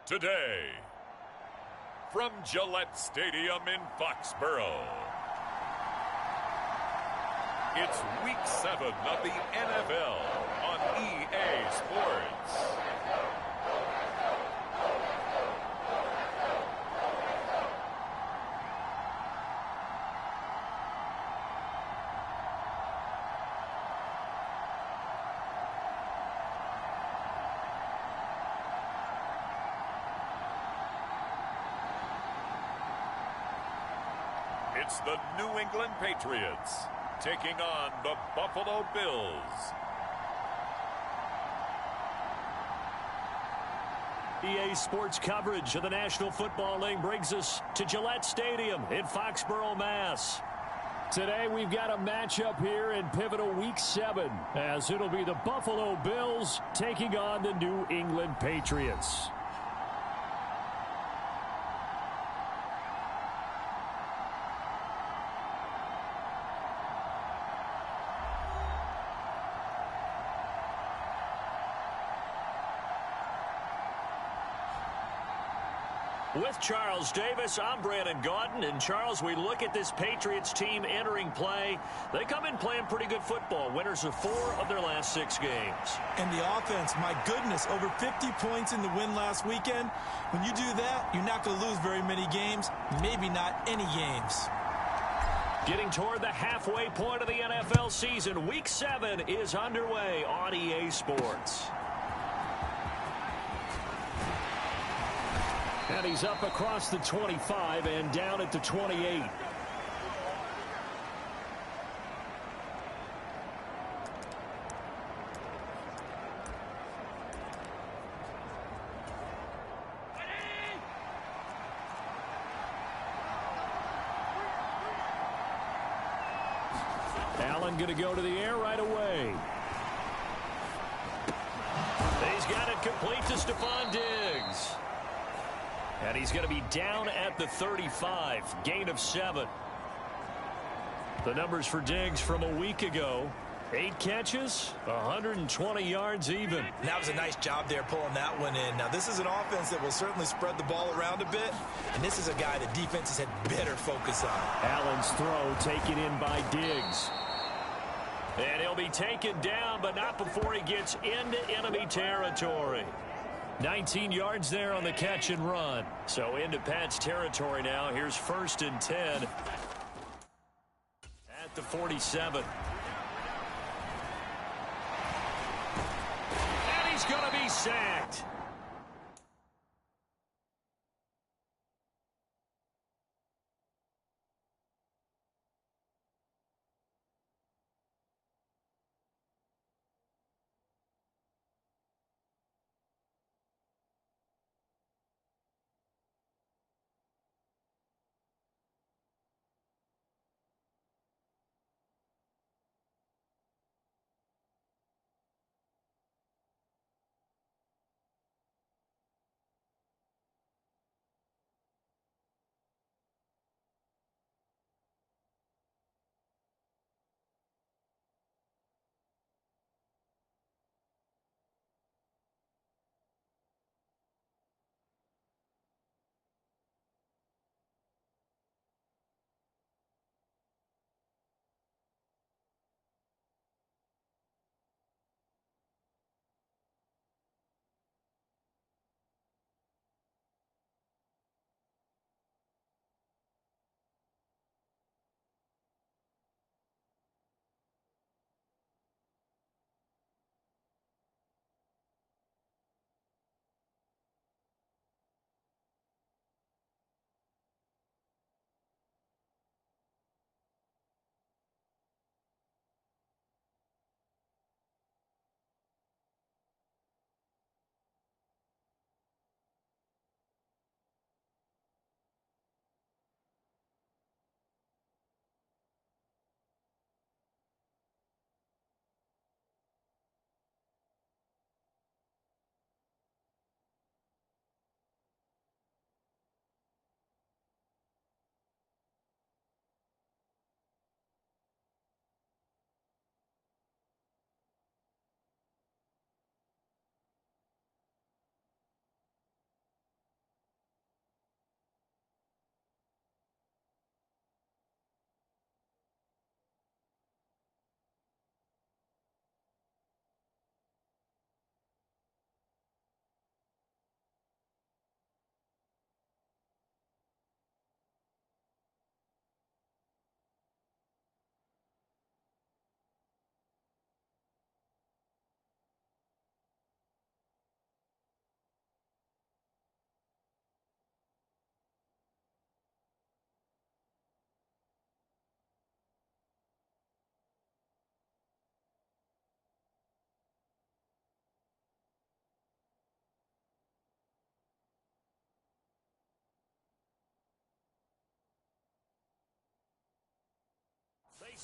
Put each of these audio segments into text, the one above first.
Today, from Gillette Stadium in Foxborough, it's Week 7 of the NFL on EA Sports. It's the New England Patriots taking on the Buffalo Bills. EA Sports coverage of the National Football League brings us to Gillette Stadium in Foxborough, Mass. Today we've got a matchup here in pivotal Week 7, as it'll be the Buffalo Bills taking on the New England Patriots. With Charles Davis, I'm Brandon Gaudin. And Charles, we look at this Patriots team entering play. They come in playing pretty good football. Winners of 4 of their last 6 games. And the offense, my goodness, over 50 points in the win last weekend. When you do that, you're not going to lose very many games, maybe not any games. Getting toward the halfway point of the NFL season, Week 7 is underway on EA Sports. And he's up across the 25 and down at the 28. Allen going to go to the air right away. He's got it complete to Stephon Diggs. And he's going to be down at the 35, gain of 7. The numbers for Diggs from a week ago: 8 catches, 120 yards even. And that was a nice job there pulling that one in. Now, this is an offense that will certainly spread the ball around a bit, and this is a guy the defenses had better focus on. Allen's throw taken in by Diggs. And he'll be taken down, but not before he gets into enemy territory. 19 yards there on the catch and run. So into Pat's territory now. Here's 1st and 10 at the 47. And he's going to be sacked.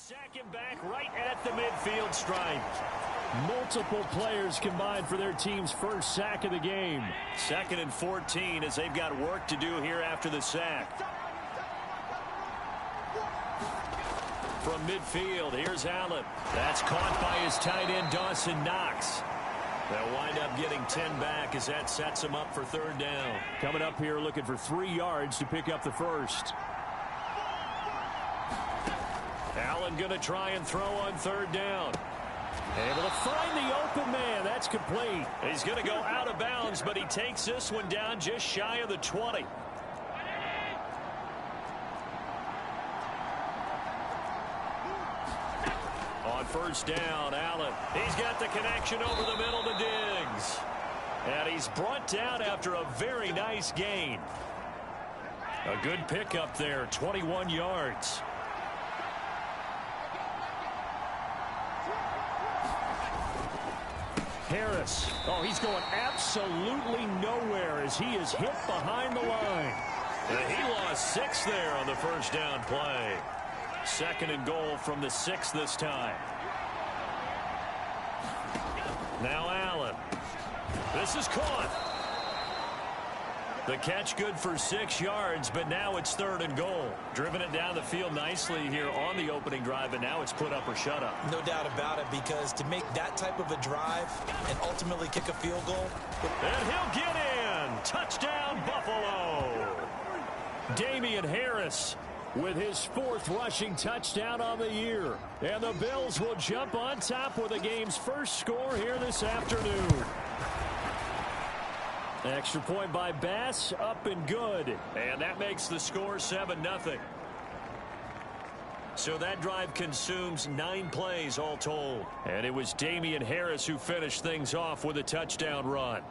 sack him back right at the midfield stripe. Multiple players combined for their team's first sack of the game. 2nd and 14 as they've got work to do here after the sack. From midfield, here's Allen. That's caught by his tight end, Dawson Knox. They'll wind up getting 10 back as that sets him up for 3rd down. Coming up here looking for 3 yards to pick up the first. Allen going to try and throw on 3rd down. Able to find the open man. That's complete. He's going to go out of bounds, but he takes this one down just shy of the 20. On 1st down, Allen. He's got the connection over the middle to Diggs. And he's brought down after a very nice gain. A good pickup there, 21 yards. Harris. Oh, he's going absolutely nowhere as he is hit behind the line. And he lost 6 there on the 1st down play. 2nd and goal from the 6 this time. Now Allen. This is caught. The catch good for 6 yards, but now it's 3rd and goal. Driven it down the field nicely here on the opening drive, but now it's put up or shut up. No doubt about it, because to make that type of a drive and ultimately kick a field goal. And he'll get in. Touchdown, Buffalo. Damian Harris with his 4th rushing touchdown on the year. And the Bills will jump on top with the game's first score here this afternoon. Extra point by Bass, up and good. And that makes the score 7-0. So that drive consumes 9 plays all told. And it was Damian Harris who finished things off with a touchdown run.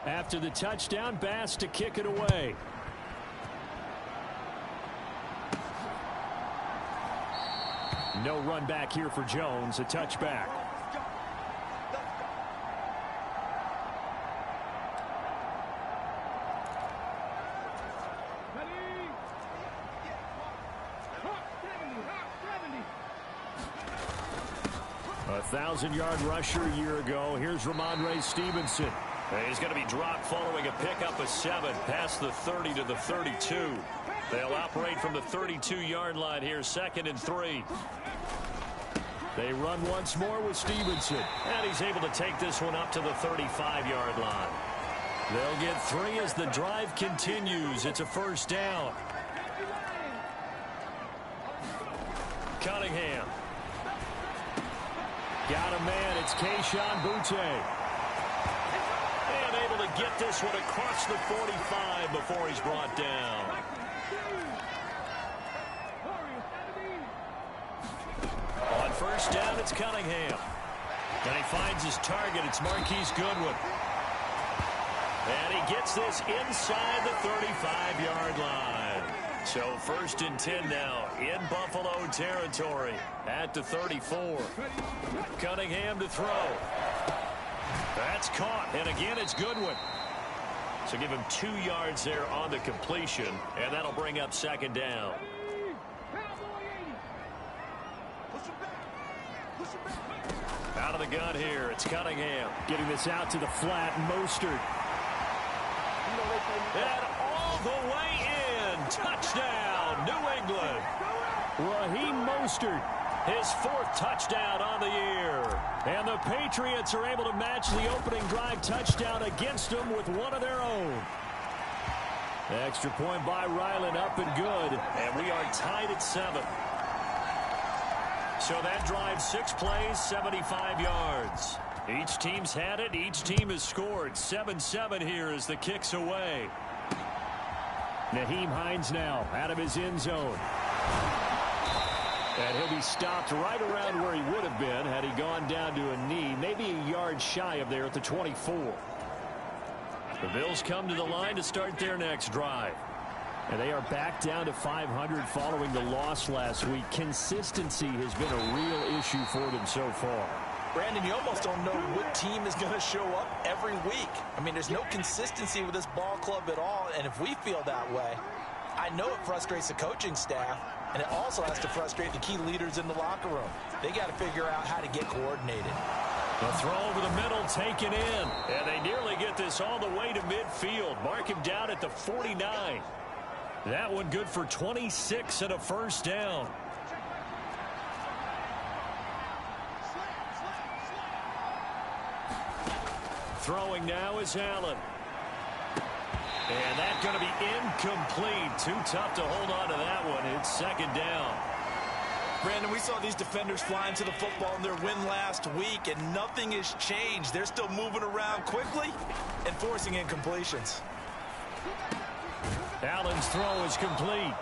After the touchdown, Bass to kick it away. No run back here for Jones. A touchback. A 1,000-yard rusher a year ago. Here's Ramondre Stevenson. He's going to be dropped following a pickup of 7 past the 30 to the 32. They'll operate from the 32-yard line here, 2nd and 3. They run once more with Stevenson. And he's able to take this one up to the 35-yard line. They'll get 3 as the drive continues. It's a 1st down. Cunningham. Got a man. It's Kayshon Boutte. And able to get this one across the 45 before he's brought down. On 1st down, it's Cunningham. And he finds his target. It's Marquise Goodwin. And he gets this inside the 35-yard line. So 1st and 10 now in Buffalo territory at the 34. Cunningham to throw. That's caught. And again, it's Goodwin. So give him 2 yards there on the completion. And that'll bring up 2nd down. Out of the gun here, it's Cunningham. Getting this out to the flat, Mostert. And all the way in. Touchdown, New England. Raheem Mostert, his 4th touchdown on the year. And the Patriots are able to match the opening drive touchdown against them with one of their own. Extra point by Ryland, up and good. And we are tied at 7. So that drive, 6 plays, 75 yards. Each team's had it. Each team has scored. 7-7 here as the kick's away. Nyheim Hines now out of his end zone. And he'll be stopped right around where he would have been had he gone down to a knee, maybe a yard shy of there at the 24. The Bills come to the line to start their next drive. And they are back down to 500 following the loss last week. Consistency has been a real issue for them so far. Brandon, you almost don't know what team is going to show up every week. I mean, there's no consistency with this ball club at all, and if we feel that way, I know it frustrates the coaching staff, and it also has to frustrate the key leaders in the locker room. They got to figure out how to get coordinated. The throw over the middle taken in, and they nearly get this all the way to midfield. Mark him down at the 49. That one good for 26 and a first down. Throwing now is Allen. And that's going to be incomplete. Too tough to hold on to that one. It's second down. Brandon, we saw these defenders flying to the football in their win last week, and nothing has changed. They're still moving around quickly and forcing incompletions. Allen's throw is complete.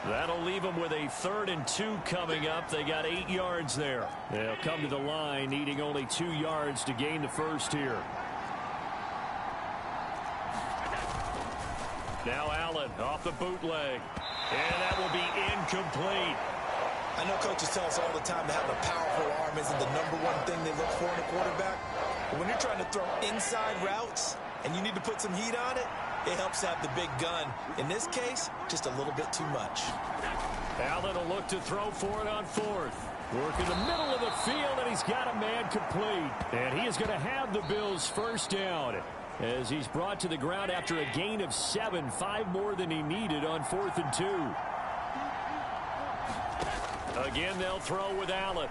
That'll leave them with a 3rd and 2 coming up. They got 8 yards there. They'll come to the line, needing only 2 yards to gain the first here. Now Allen off the bootleg. And that will be incomplete. I know coaches tell us all the time that having a powerful arm isn't the #1 thing they look for in a quarterback. But when you're trying to throw inside routes and you need to put some heat on it, it helps have the big gun. In this case, just a little bit too much. Allen will look to throw for it on 4th. Work in the middle of the field, and he's got a man complete. And he is going to have the Bills' first down as he's brought to the ground after a gain of 7, 5 more than he needed on 4th and 2. Again, they'll throw with Allen.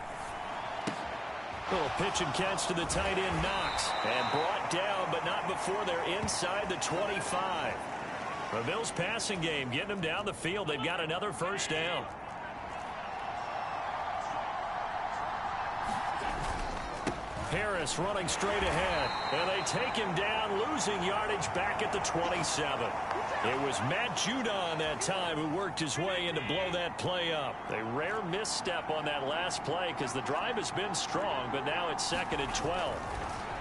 Little pitch and catch to the tight end, Knox. And brought down, but not before they're inside the 25. The Bills' passing game getting them down the field. They've got another first down. Harris running straight ahead. And they take him down, losing yardage back at the 27. It was Matt Judon that time who worked his way in to blow that play up. A rare misstep on that last play because the drive has been strong, but now it's 2nd and 12.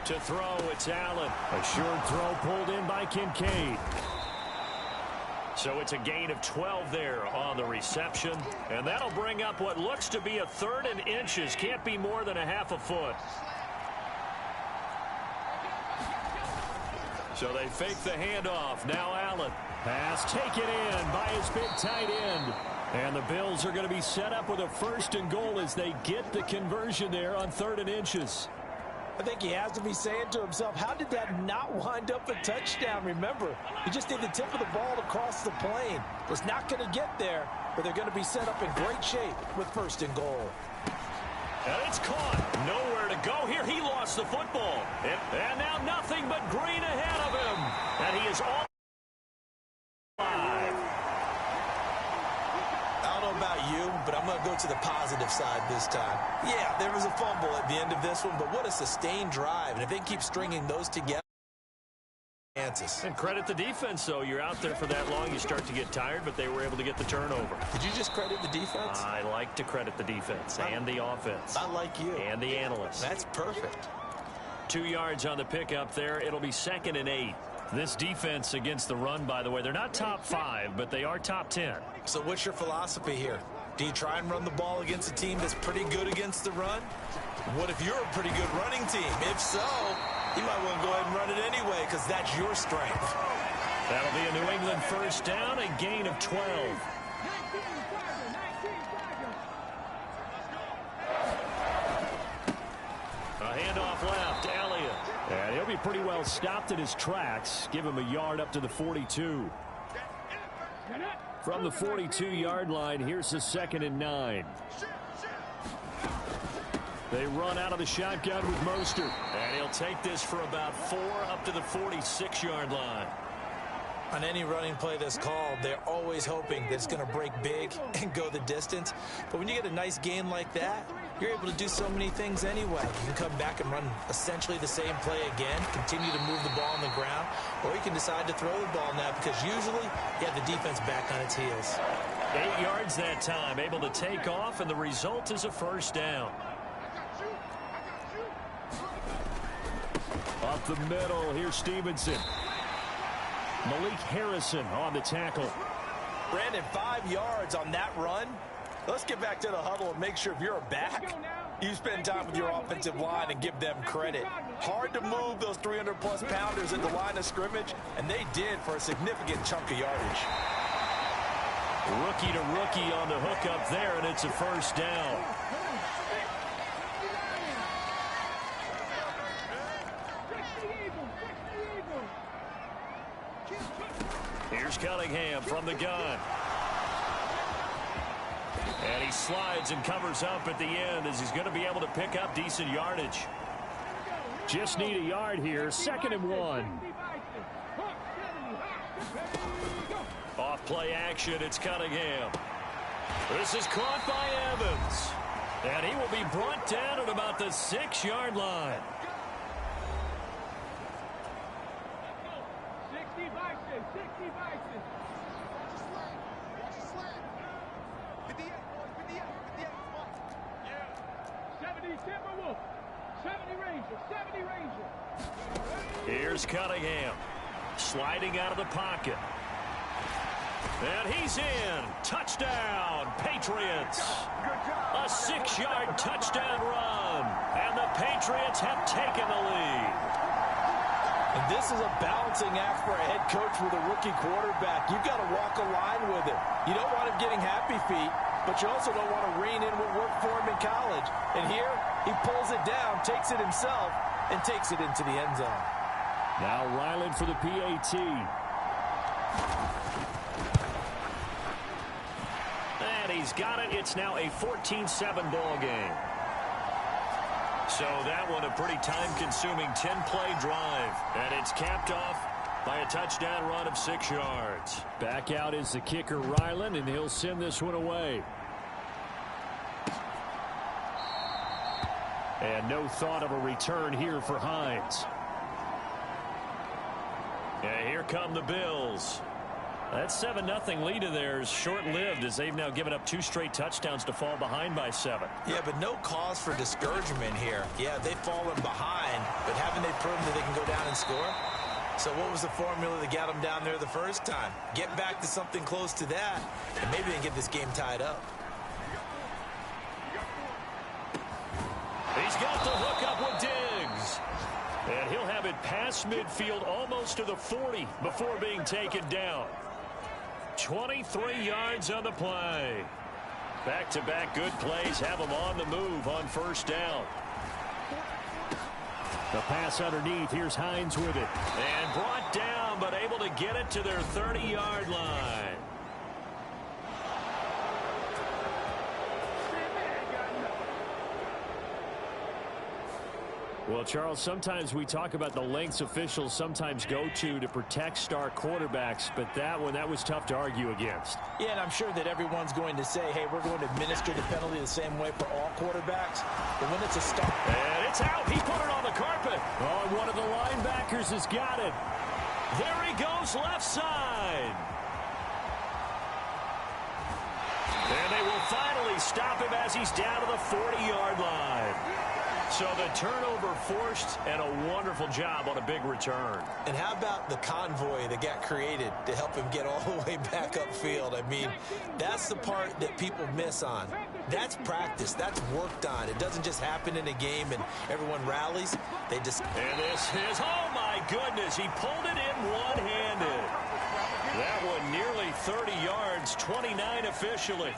To throw, it's Allen. A short throw pulled in by Kincaid. So it's a gain of 12 there on the reception. And that'll bring up what looks to be a 3rd and inches. Can't be more than a half a foot. So they fake the handoff. Now Allen. Pass taken in by his big tight end. And the Bills are going to be set up with a 1st and goal as they get the conversion there on 3rd and inches. I think he has to be saying to himself, how did that not wind up a touchdown? Remember, he just did the tip of the ball to cross the plane. It's not going to get there, but they're going to be set up in great shape with 1st and goal. And it's caught. Nowhere to go here. He lost the football. And now nothing but green ahead of him. And he is all alive. I don't know about you, but I'm going to go to the positive side this time. Yeah, there was a fumble at the end of this one, but what a sustained drive. And if they keep stringing those together, and credit the defense, though. You're out there for that long, you start to get tired, but they were able to get the turnover. Did you just credit the defense? I like to credit the defense and the offense. I like you. And the analysts. That's perfect. 2 yards on the pickup there. It'll be 2nd and 8. This defense against the run, by the way, they're not top 5, but they are top 10. So what's your philosophy here? Do you try and run the ball against a team that's pretty good against the run? What if you're a pretty good running team? If so, you might want to go ahead and run it anyway because that's your strength. That'll be a New England first down, a gain of 12. A handoff left, Elliott. And he'll be pretty well stopped in his tracks. Give him a yard up to the 42. From the 42-yard line, here's the 2nd and 9. They run out of the shotgun with Mostert. And he'll take this for about 4 up to the 46-yard line. On any running play that's called, they're always hoping that it's going to break big and go the distance. But when you get a nice gain like that, you're able to do so many things anyway. You can come back and run essentially the same play again, continue to move the ball on the ground, or you can decide to throw the ball now because usually you have the defense back on its heels. 8 yards that time, able to take off, and the result is a first down. Up the middle, here's Stevenson. Malik Harrison on the tackle. Brandon, 5 yards on that run. Let's get back to the huddle and make sure if you're a back, You spend time with your offensive line and give them credit. Hard to move those 300-plus pounders at the line of scrimmage, and they did for a significant chunk of yardage. Rookie to rookie on the hook up there, and it's a first down. Here's Cunningham from the gun. And he slides and covers up at the end as he's going to be able to pick up decent yardage. Just need a yard here. 2nd and 1. Off play action. It's Cunningham. This is caught by Evans. And he will be brought down at about the 6-yard line. Here's Cunningham sliding out of the pocket. And he's in. Touchdown, Patriots. A 6-yard touchdown run. And the Patriots have taken the lead. And this is a balancing act for a head coach with a rookie quarterback. You've got to walk a line with it. You don't want him getting happy feet, but you also don't want to rein in what worked for him in college. And here, he pulls it down, takes it himself, and takes it into the end zone. Now Ryland for the PAT. And he's got it. It's now a 14-7 ball game. So that one a pretty time-consuming 10-play drive. And it's capped off by a touchdown run of 6 yards. Back out is the kicker, Ryland, and he'll send this one away. And no thought of a return here for Hines. And here come the Bills. That 7-0 lead of theirs short-lived as they've now given up 2 straight touchdowns to fall behind by 7. Yeah, but no cause for discouragement here. Yeah, they've fallen behind, but haven't they proven that they can go down and score? So what was the formula that got them down there the first time? Get back to something close to that, and maybe they can get this game tied up. He's got the hook up with Diggs. And he'll have it past midfield almost to the 40 before being taken down. 23 yards on the play. Back-to-back good plays have them on the move on first down. The pass underneath. Here's Hines with it. And brought down, but able to get it to their 30-yard line. Well, Charles, sometimes we talk about the lengths officials sometimes go to protect star quarterbacks, but that was tough to argue against. Yeah, and I'm sure that everyone's going to say, hey, we're going to administer the penalty the same way for all quarterbacks. But when it's a start... And it's out. He put it on the carpet. Oh, and one of the linebackers has got it. There he goes, left side. And they will finally stop him as he's down to the 40-yard line. So the turnover forced, and a wonderful job on a big return. And how about the convoy that got created to help him get all the way back upfield? I mean, that's the part that people miss on. That's practice. That's worked on. It doesn't just happen in a game and everyone rallies. They just... And this is, oh my goodness, he pulled it in one-handed. That one nearly 30 yards, 29 officially.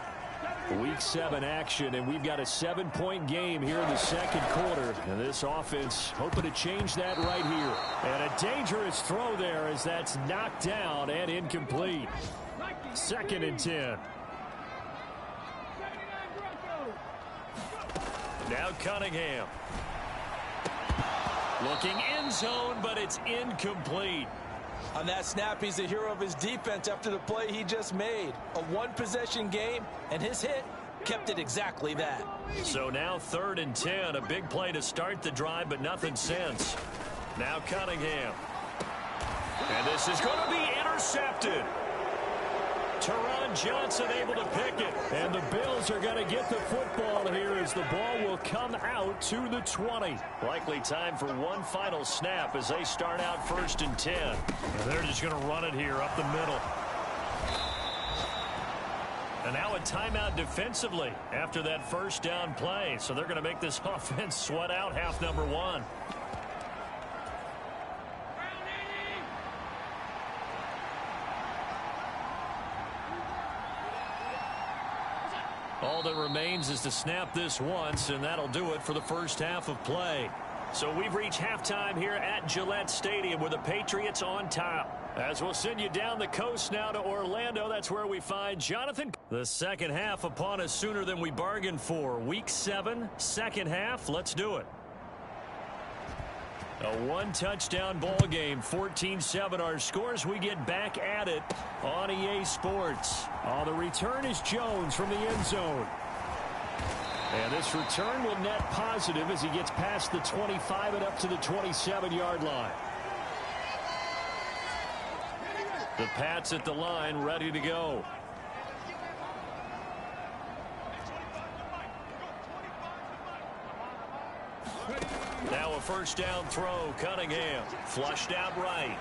Week 7 action, and we've got a 7-point game here in the second quarter. And this offense hoping to change that right here. And a dangerous throw there as that's knocked down and incomplete. 2nd and 10. Now Cunningham. Looking end zone, but it's incomplete. On that snap, he's the hero of his defense after the play he just made. A one-possession game, and his hit kept it exactly that. So now 3rd and 10, a big play to start the drive, but nothing since. Now Cunningham. And this is going to be intercepted. Teron Johnson able to pick it. And the Bills are going to get the football here as the ball will come out to the 20. Likely time for one final snap as they start out 1st and 10. And they're just going to run it here up the middle. And now a timeout defensively after that first down play. So they're going to make this offense sweat out half number one. All that remains is to snap this once, and that'll do it for the first half of play. So we've reached halftime here at Gillette Stadium with the Patriots on top. As we'll send you down the coast now to Orlando, that's where we find Jonathan. The second half upon us sooner than we bargained for. Week 7, second half. Let's do it. A one-touchdown ball game, 14-7 our scores. We get back at it on EA Sports. On the return is Jones from the end zone. And this return will net positive as he gets past the 25 and up to the 27-yard line. The Pats at the line, ready to go. Now a first down throw. Cunningham flushed out right.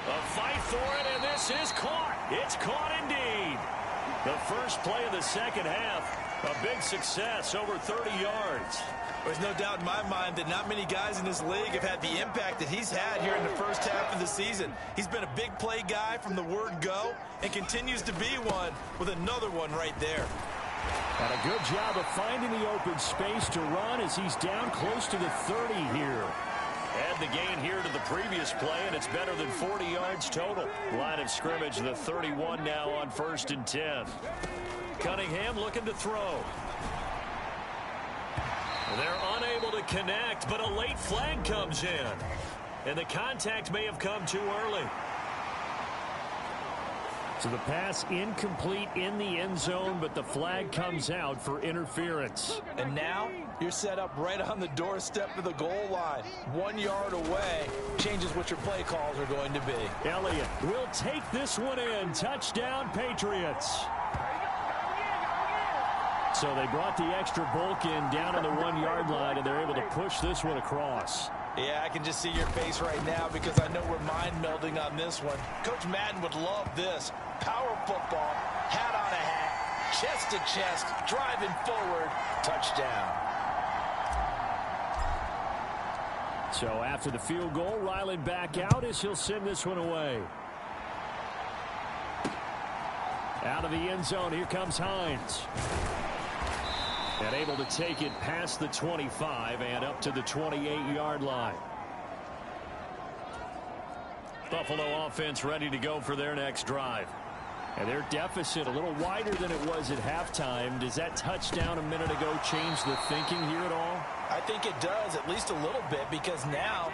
A fight for it, and this is caught. It's caught indeed. The first play of the second half. A big success, over 30 yards. There's no doubt in my mind that not many guys in this league have had the impact that he's had here in the first half of the season. He's been a big play guy from the word go and continues to be one with another one right there. And a good job of finding the open space to run as he's down close to the 30 here. Add the gain here to the previous play, and it's better than 40 yards total. Line of scrimmage, the 31 now on 1st and 10. Cunningham looking to throw. They're unable to connect, but a late flag comes in. And the contact may have come too early. So the pass incomplete in the end zone, but the flag comes out for interference. And now you're set up right on the doorstep of the goal line. 1 yard away changes what your play calls are going to be. Elliott will take this one in. Touchdown, Patriots. So they brought the extra bulk in down on the 1 yard line, and they're able to push this one across. Yeah, I can just see your face right now because I know we're mind melding on this one. Coach Madden would love this. Power football, hat on a hat, chest to chest, driving forward, touchdown. So after the field goal, Ryland back out as he'll send this one away. Out of the end zone, here comes Hines. And able to take it past the 25 and up to the 28-yard line. Buffalo offense ready to go for their next drive. And their deficit a little wider than it was at halftime. Does that touchdown a minute ago change the thinking here at all? I think it does, at least a little bit, because now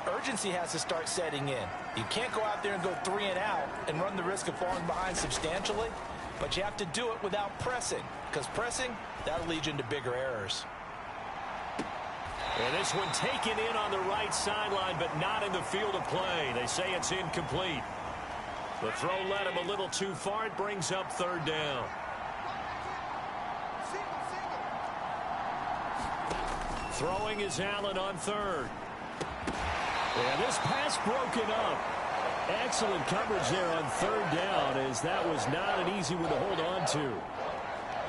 urgency has to start setting in. You can't go out there and go 3 and out and run the risk of falling behind substantially, but you have to do it without pressing, because pressing, that'll lead you into bigger errors. And this one taken in on the right sideline, but not in the field of play. They say it's incomplete. The throw led him a little too far. It brings up 3rd down. Throwing is Allen on 3rd. And this pass broken up. Excellent coverage there on 3rd down, as that was not an easy one to hold on to.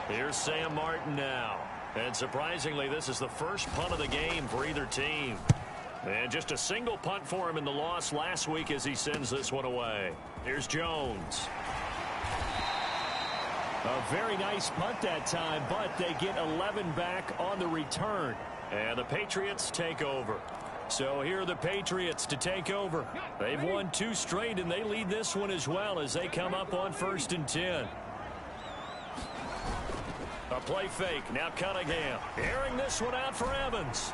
Here's Sam Martin now. And surprisingly, this is the first punt of the game for either team. And just a single punt for him in the loss last week as he sends this one away. Here's Jones. A very nice punt that time, but they get 11 back on the return. And the Patriots take over. So here are the Patriots to take over. They've won 2 straight, and they lead this one as well as they come up on 1st and 10. A play fake. Now Cunningham. Airing this one out for Evans.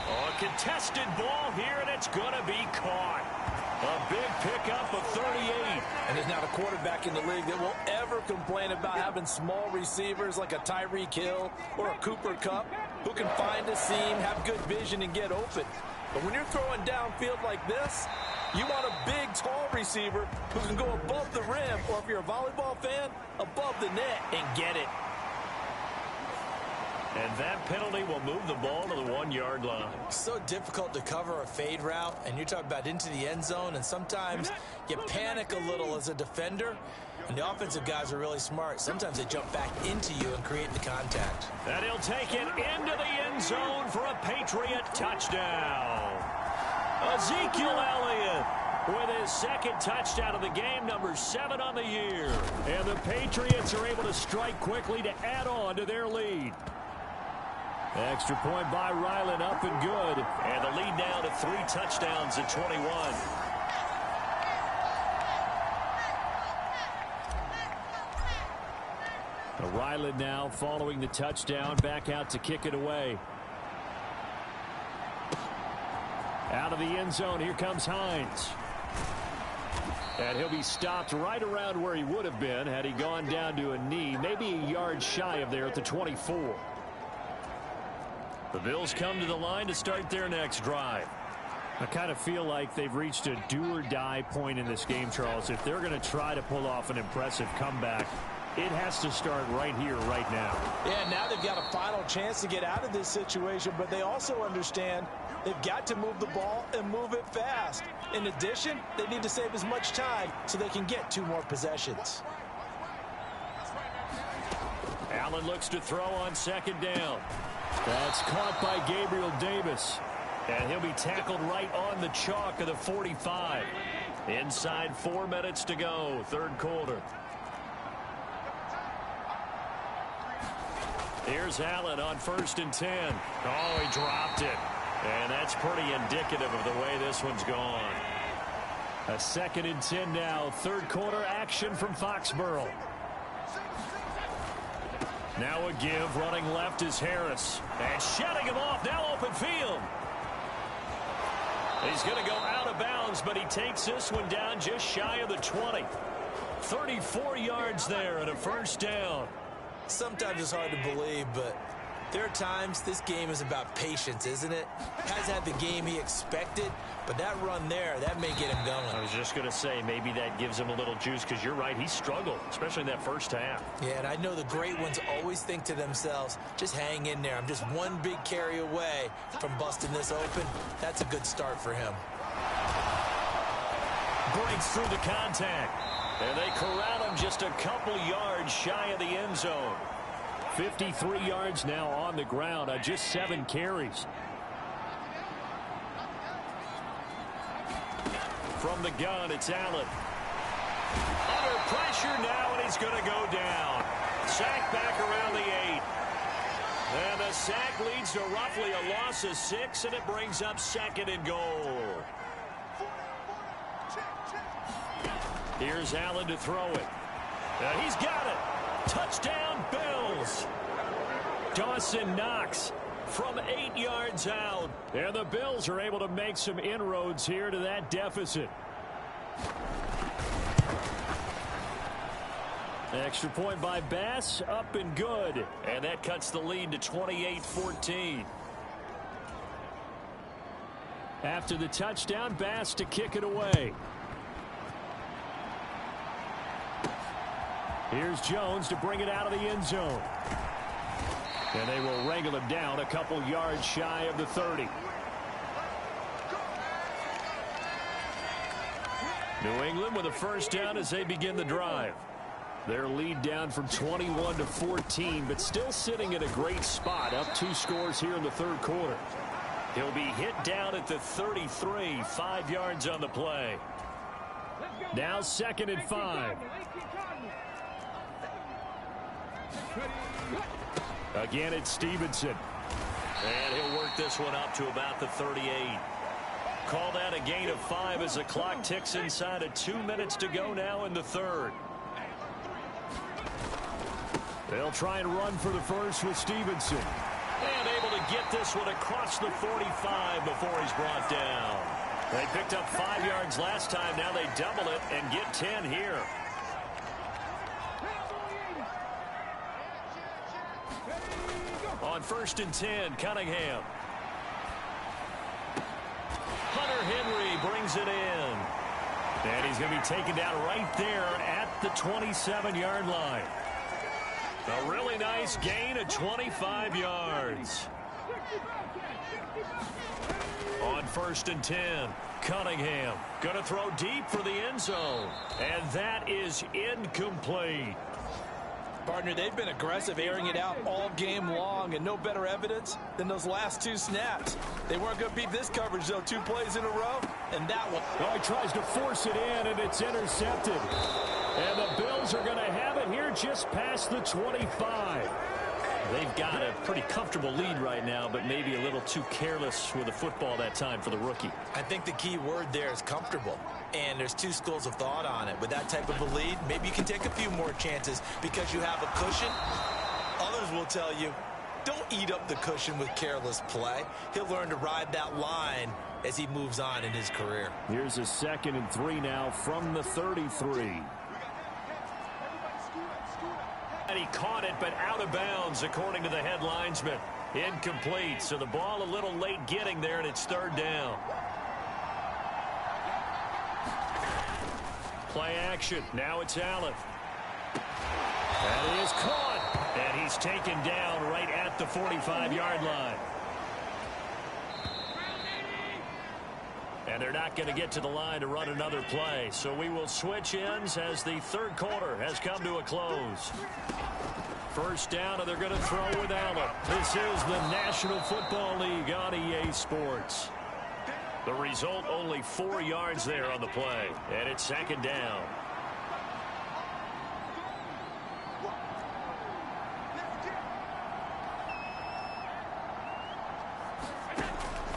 A contested ball here, and it's going to be caught. A big pickup of 38. And there's not a quarterback in the league that will ever complain about having small receivers like a Tyreek Hill or a Cooper Kupp who can find a seam, have good vision, and get open. But when you're throwing downfield like this, you want a big, tall receiver who can go above the rim, or if you're a volleyball fan, above the net and get it. And that penalty will move the ball to the 1-yard line. So difficult to cover a fade route, and you're talking about into the end zone, and sometimes you panic a little as a defender, and the offensive guys are really smart. Sometimes they jump back into you and create the contact. And he'll take it into the end zone for a Patriot touchdown. Ezekiel Elliott with his second touchdown of the game, number 7 on the year. And the Patriots are able to strike quickly to add on to their lead. Extra point by Ryland, up and good. And the lead now to 3 touchdowns at 21. Ryland now following the touchdown, back out to kick it away. Out of the end zone, here comes Hines. And he'll be stopped right around where he would have been had he gone down to a knee, maybe a yard shy of there at the 24. The Bills come to the line to start their next drive. I kind of feel like they've reached a do-or-die point in this game, Charles. If they're going to try to pull off an impressive comeback, it has to start right here, right now. Yeah, now they've got a final chance to get out of this situation, but they also understand they've got to move the ball and move it fast. In addition, they need to save as much time so they can get 2 more possessions. Allen looks to throw on second down. That's caught by Gabriel Davis. And he'll be tackled right on the chalk of the 45. Inside 4 minutes to go, third quarter. Here's Allen on 1st and 10. Oh, he dropped it. And that's pretty indicative of the way this one's gone. A 2nd and 10 now. Third quarter action from Foxborough. Now a give. Running left is Harris. And shutting him off. Now open field. He's going to go out of bounds, but he takes this one down just shy of the 20. 34 yards there and a first down. Sometimes it's hard to believe, but there are times this game is about patience, isn't it? Hasn't had the game he expected, but that run there, that may get him going. I was just going to say, maybe that gives him a little juice, because you're right, he struggled, especially in that first half. Yeah, and I know the great ones always think to themselves, just hang in there. I'm just one big carry away from busting this open. That's a good start for him. Breaks through the contact. And they corral him just a couple yards shy of the end zone. 53 yards now on the ground on just 7 carries. From the gun, it's Allen. Under pressure now, and he's going to go down. Sack back around the 8. And the sack leads to roughly a loss of 6, and it brings up 2nd and goal. Here's Allen to throw it. He's got it. Touchdown, Bills. Dawson Knox from 8 yards out. And the Bills are able to make some inroads here to that deficit. Extra point by Bass, up and good. And that cuts the lead to 28-14. After the touchdown, Bass to kick it away. Here's Jones to bring it out of the end zone. And they will wrangle him down a couple yards shy of the 30. New England with a first down as they begin the drive. Their lead down from 21 to 14, but still sitting in a great spot, up 2 scores here in the third quarter. He'll be hit down at the 33, 5 yards on the play. Now 2nd and 5. Again, it's Stevenson. And he'll work this one up to about the 38. Call that a gain of 5 as the clock ticks inside of 2 minutes to go now in the third. They'll try and run for the first with Stevenson. And able to get this one across the 45 before he's brought down. They picked up 5 yards last time. Now they double it and get 10 here. On 1st and 10, Cunningham. Hunter Henry brings it in. And he's going to be taken down right there at the 27-yard line. A really nice gain of 25 yards. On 1st and 10, Cunningham going to throw deep for the end zone. And that is incomplete. Partner, they've been aggressive, airing it out all game long, and no better evidence than those last 2 snaps. They weren't going to beat this coverage, though, 2 plays in a row, and that one. Oh, he tries to force it in, and it's intercepted. And the Bills are going to have it here just past the 25. They've got a pretty comfortable lead right now, but maybe a little too careless with the football that time for the rookie. I think the key word there is comfortable. And there's 2 schools of thought on it. With that type of a lead, maybe you can take a few more chances because you have a cushion. Others will tell you, don't eat up the cushion with careless play. He'll learn to ride that line as he moves on in his career. Here's a 2nd and 3 now from the 33. And he caught it, but out of bounds, according to the head linesman. Incomplete, so the ball a little late getting there, and it's 3rd down. Play action. Now it's Allen. That is caught. And he's taken down right at the 45-yard line. And they're not going to get to the line to run another play. So we will switch ends as the 3rd quarter has come to a close. 1st down, and they're going to throw with Allen. This is the National Football League on EA Sports. The result, only 4 yards there on the play. And it's 2nd down.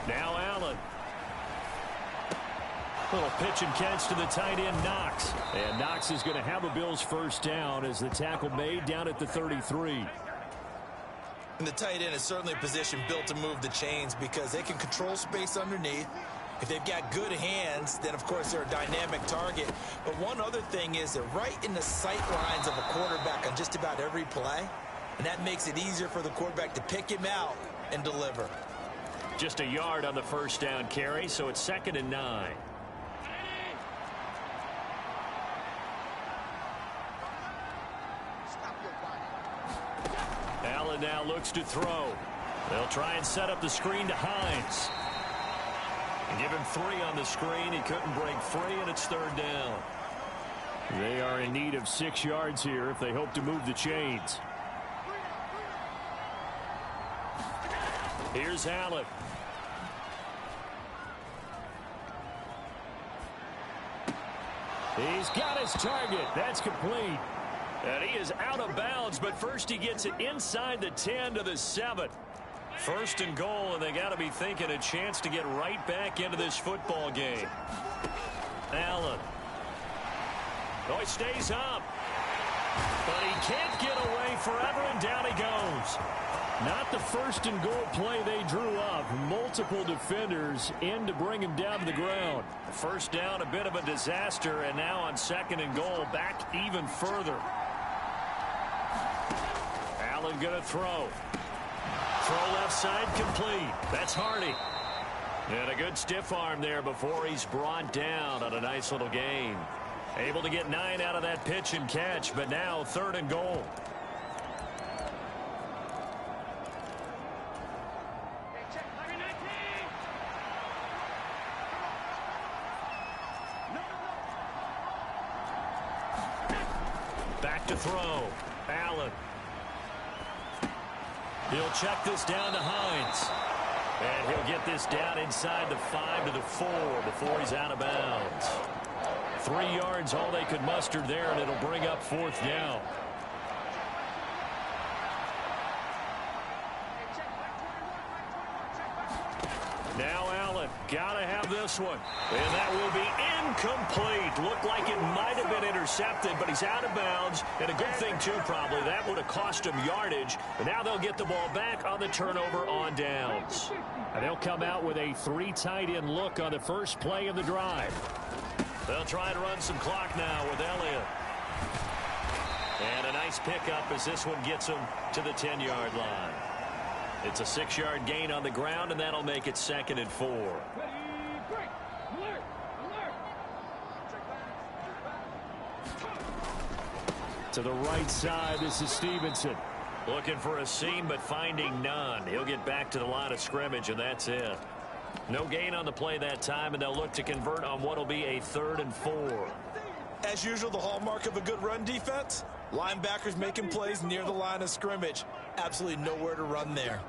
Now Allen. Little pitch and catch to the tight end, Knox. And Knox is going to have a Bills 1st down as the tackle made down at the 33. And the tight end is certainly a position built to move the chains because they can control space underneath. If they've got good hands, then, of course, they're a dynamic target. But one other thing is they're right in the sight lines of a quarterback on just about every play. And that makes it easier for the quarterback to pick him out and deliver. Just a yard on the 1st down carry, so it's 2nd and 9. Allen now looks to throw. They'll try and set up the screen to Hines. And give him 3 on the screen. He couldn't break free, and it's 3rd down. They are in need of 6 yards here if they hope to move the chains. Here's Allen. He's got his target. That's complete. And he is out of bounds, but first he gets it inside the 10 to the 7. 1st and goal, and they got to be thinking a chance to get right back into this football game. Allen. Oh, he stays up. But he can't get away forever, and down he goes. Not the 1st and goal play they drew up. Multiple defenders in to bring him down to the ground. 1st down, a bit of a disaster, and now on 2nd and goal, back even further. Allen going to throw. Throw left side complete. That's Hardy. And a good stiff arm there before he's brought down on a nice little gain. Able to get 9 out of that pitch and catch, but now 3rd and goal. Back to throw. Allen. He'll check this down to Hines. And he'll get this down inside the 5 to the 4 before he's out of bounds. 3 yards, all they could muster there, and it'll bring up 4th down. Now Allen, gotta have this one. And that will be incomplete. Looked like it might have been intercepted, but he's out of bounds. And a good thing, too, probably. That would have cost him yardage. But now they'll get the ball back on the turnover on downs. And they'll come out with a 3 tight end look on the first play of the drive. They'll try and run some clock now with Elliott. And a nice pickup as this one gets him to the 10-yard line. It's a 6-yard gain on the ground, and that'll make it 2nd and 4. To the right side, this is Stevenson. Looking for a seam, but finding none. He'll get back to the line of scrimmage, and that's it. No gain on the play that time, and they'll look to convert on what will be a 3rd and 4. As usual, the hallmark of a good run defense, linebackers making plays near the line of scrimmage. Absolutely nowhere to run there.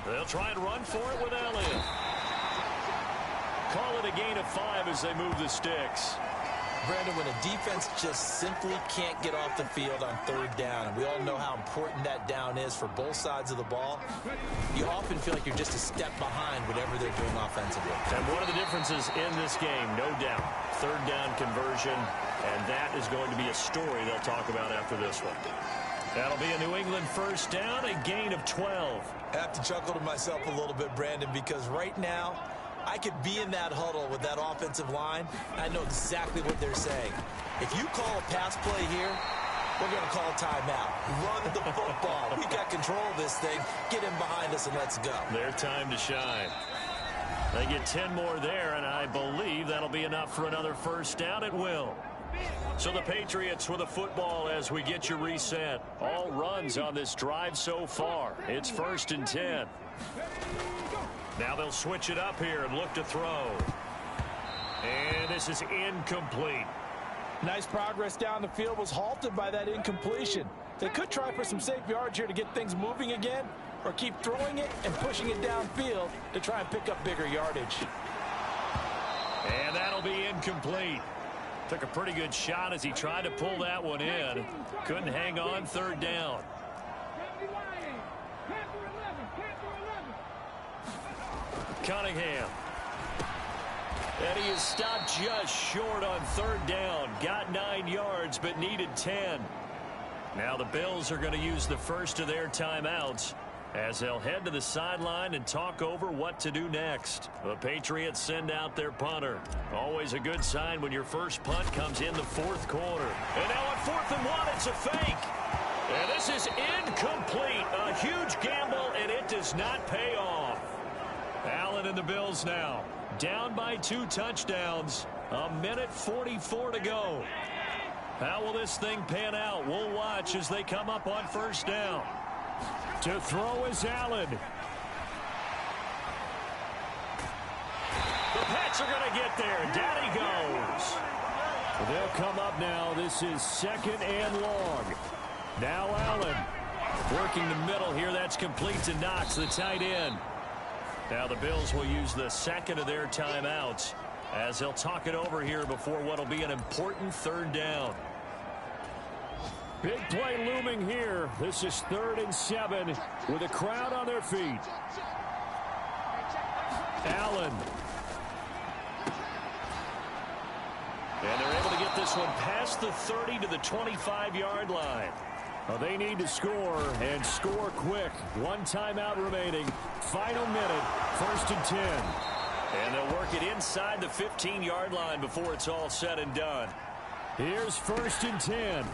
They'll try and run for it with Elliott. Call it a gain of 5 as they move the sticks. Brandon, when a defense just simply can't get off the field on 3rd down, and we all know how important that down is for both sides of the ball, you often feel like you're just a step behind whatever they're doing offensively. And one of the differences in this game, no doubt, 3rd down conversion, and that is going to be a story they'll talk about after this one. That'll be a New England 1st down, a gain of 12. I have to chuckle to myself a little bit, Brandon, because right now, I could be in that huddle with that offensive line. I know exactly what they're saying. If you call a pass play here, we're going to call a timeout. Run the football. We got control of this thing. Get him behind us and let's go. Their time to shine. They get 10 more there, and I believe that'll be enough for another 1st down. It will. So the Patriots with the football as we get you reset. All runs on this drive so far. It's 1st and 10. Now they'll switch it up here and look to throw. And this is incomplete. Nice progress down the field, was halted by that incompletion. They could try for some safe yards here to get things moving again, or keep throwing it and pushing it downfield to try and pick up bigger yardage. And that'll be incomplete. Took a pretty good shot as he tried to pull that one in. Couldn't hang on, 3rd down. Cunningham. And he is stopped just short on 3rd down. Got 9 yards, but needed 10. Now the Bills are going to use the first of their timeouts as they'll head to the sideline and talk over what to do next. The Patriots send out their punter. Always a good sign when your first punt comes in the 4th quarter. And now on 4th and 1, it's a fake. And this is incomplete. A huge gamble, and it does not pay off. Allen and the Bills now down by 2 touchdowns. 1:44 to go. How will this thing pan out? We'll watch as they come up on 1st down. To throw is Allen. The Pats are going to get there. Down he goes. They'll come up now. This is 2nd and long. Now Allen working the middle here. That's complete to Knox, the tight end. Now the Bills will use the 2nd of their timeouts as they'll talk it over here before what will be an important 3rd down. Big play looming here. This is 3rd and 7 with a crowd on their feet. Allen. And they're able to get this one past the 30 to the 25-yard line. Well, they need to score, and score quick. 1 timeout remaining. Final minute, 1st and 10. And they'll work it inside the 15-yard line before it's all said and done. Here's 1st and 10.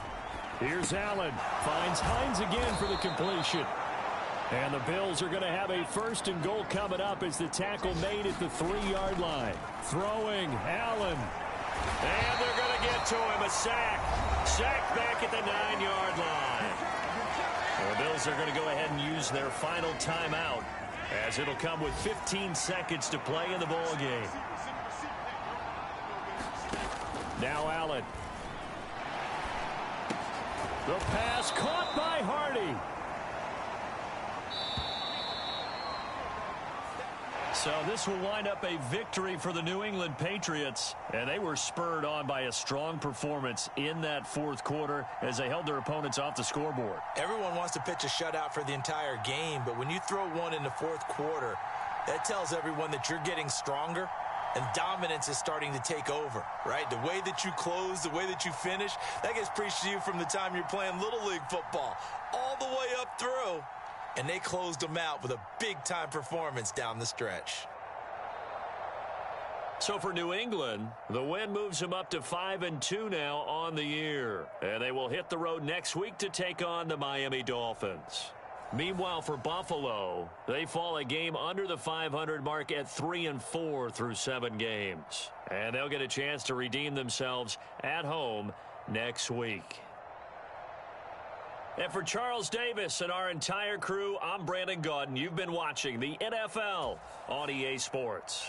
Here's Allen. Finds Hines again for the completion. And the Bills are going to have a 1st and goal coming up as the tackle made at the 3-yard line. Throwing, Allen. And they're going to get to him. A sack. Sack back at the 9-yard line. The Bills are going to go ahead and use their final timeout as it'll come with 15 seconds to play in the ball game. Now Allen. The pass caught by Hardy. So this will wind up a victory for the New England Patriots, and they were spurred on by a strong performance in that 4th quarter as they held their opponents off the scoreboard. Everyone wants to pitch a shutout for the entire game, but when you throw one in the 4th quarter, that tells everyone that you're getting stronger and dominance is starting to take over, right? The way that you close, the way that you finish, that gets preached to you from the time you're playing Little League football all the way up through. And they closed them out with a big-time performance down the stretch. So for New England, the win moves them up to 5-2 now on the year. And they will hit the road next week to take on the Miami Dolphins. Meanwhile, for Buffalo, they fall a game under the 500 mark at 3-4 through 7 games. And they'll get a chance to redeem themselves at home next week. And for Charles Davis and our entire crew, I'm Brandon Gaudin. You've been watching the NFL on EA Sports.